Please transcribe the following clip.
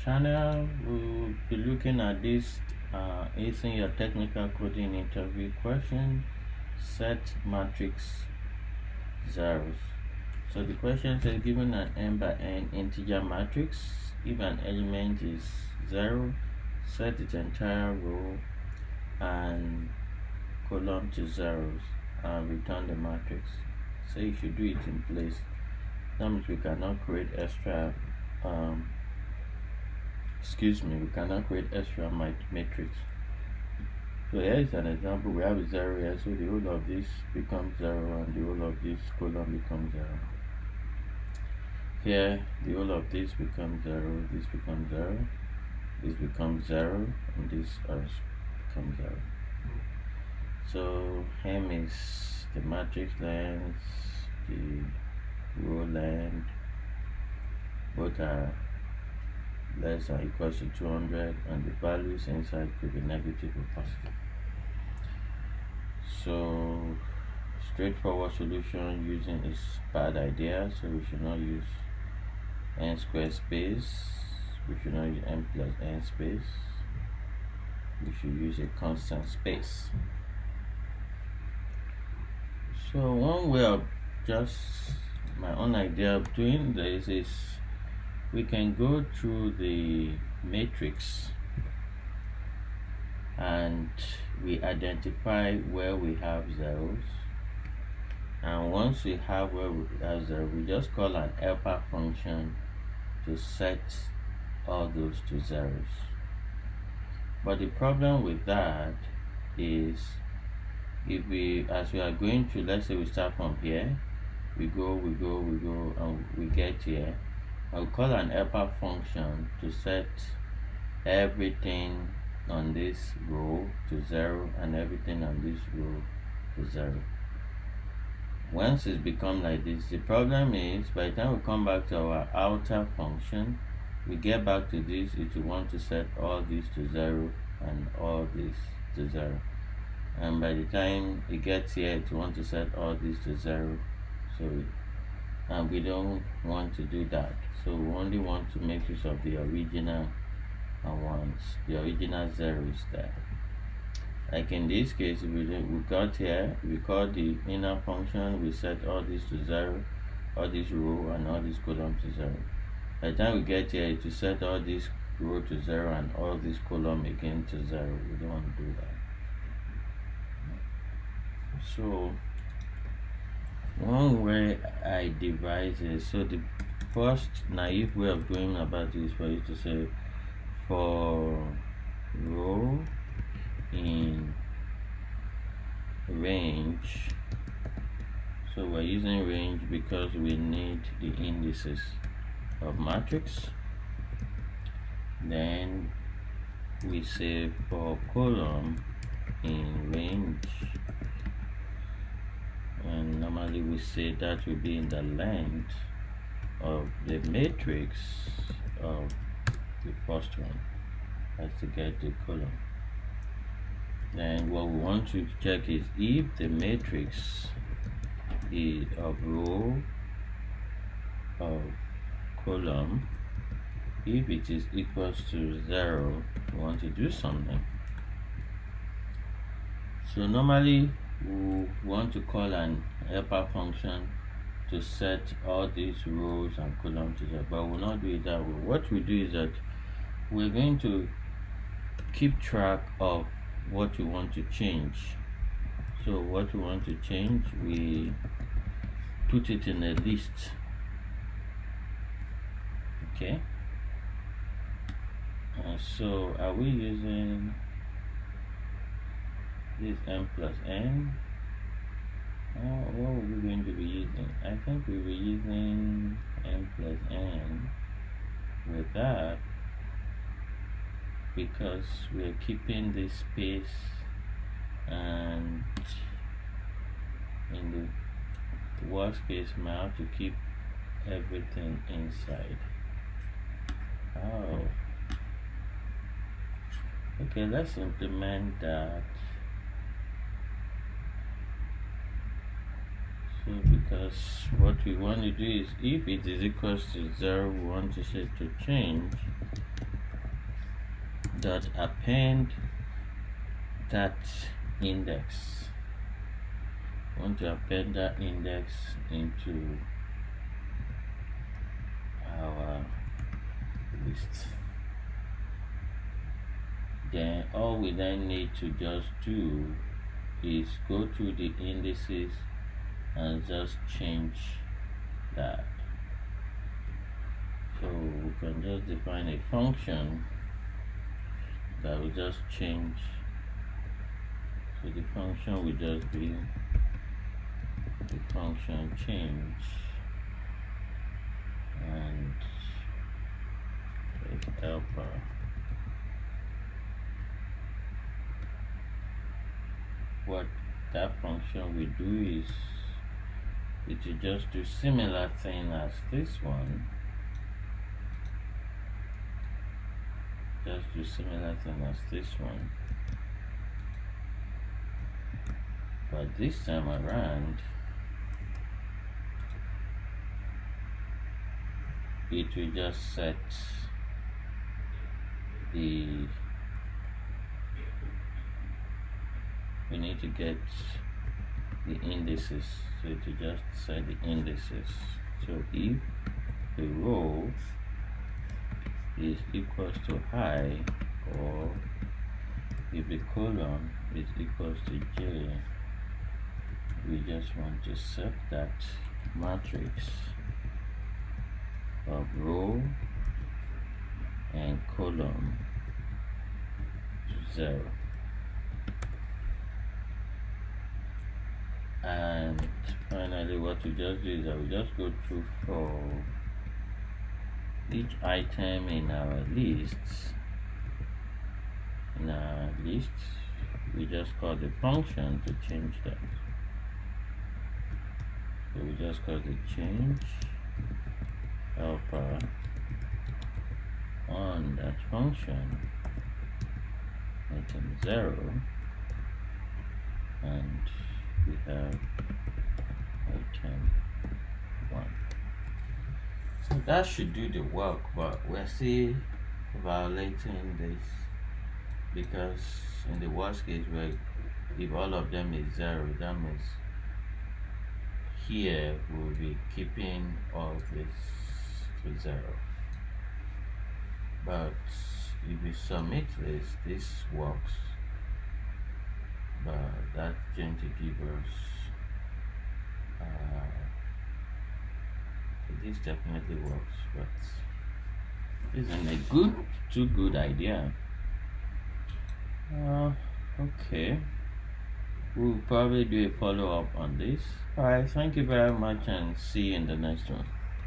channel. We'll be looking at this answering your technical coding interview question. Set matrix zeros. So the question says, given an n by n integer matrix, if an element is 0, set its entire row and column to zeros and return the matrix. So you should do it in place. That means we cannot create extra we cannot create extra matrix. So here is an example. We have a 0 here, so the whole of this becomes 0 and the whole of this column becomes 0. Here the whole of this becomes 0, this becomes 0, this becomes 0, and this becomes 0. So M is the matrix length, the row length, both are less than or equals to 200, and the values inside could be negative or positive. So straightforward solution using is bad idea, so we should not use n squared space, we should not use n plus n space, we should use a constant space. So one way of just my own idea of doing this is we can go through the matrix and we identify where we have zeros, and once we have where we have zero, we just call an helper function to set all those to zeros. But the problem with that is if we, as we are going to, let's say we start from here, we go, and we get here, I'll call an helper function to set everything on this row to 0 and everything on this row to 0. Once it's become like this, the problem is by the time we come back to our outer function, we get back to this, it will want to set all these to 0 and all this to 0. And by the time it gets here, it will want to set all these to 0. So and we don't want to do that. So we only want to make use of the original ones. The original 0 is there. Like in this case, we got here, we call the inner function, we set all this to 0, all this row and all this column to 0. By the time we get here, it will set all this row to 0 and all this column again to 0. We don't want to do that. So one way I devise it, so the first naive way of going about this is for you to say for row in range. So we're using range because we need the indices of matrix. Then we say for column in range, and normally we say that will be in the length of the matrix of the first one. That's to get the column. Then what we want to check is if the matrix is of row of column, if it is equals to 0, we want to do something. So normally we want to call an helper function to set all these rows and columns to 0, but we'll not do it that way. What we do is that we're going to keep track of what we want to change. So what we want to change, we put it in a list. Okay, so are we using this n plus n? What are we going to be using? I think we'll be using n plus n with that because we're keeping this space, and in the worst case we might have to keep everything inside. Okay, let's implement that. So because what we want to do is if it is equals to 0, we want to say to change dot append that index. I want to append that index into our list. Then all we then need to just do is go to the indices and just change that. So we can just define a function that will just change. So the function will just be the function change and helper. What that function will do is it will just do similar thing as this one. Just do similar thing as this one. But this time around, it will just set the, we need to get the indices, so it will just set the indices. So if the row is equals to high, or if the column is equals to j, we just want to set that matrix of row and column to 0. And finally, what we just do is that we just go through for each item in our lists. In our list, we just call the function to change that. So we just call the change helper on that function, item 0, and we have item 1. So that should do the work, but we're still violating this, because in the worst case, where if all of them is 0, that means here we'll be keeping all this to 0. But if we submit this works, but that's going to give us this definitely works, but isn't a too good idea. Okay, we'll probably do a follow-up on this. Alright, thank you very much, and see you in the next one.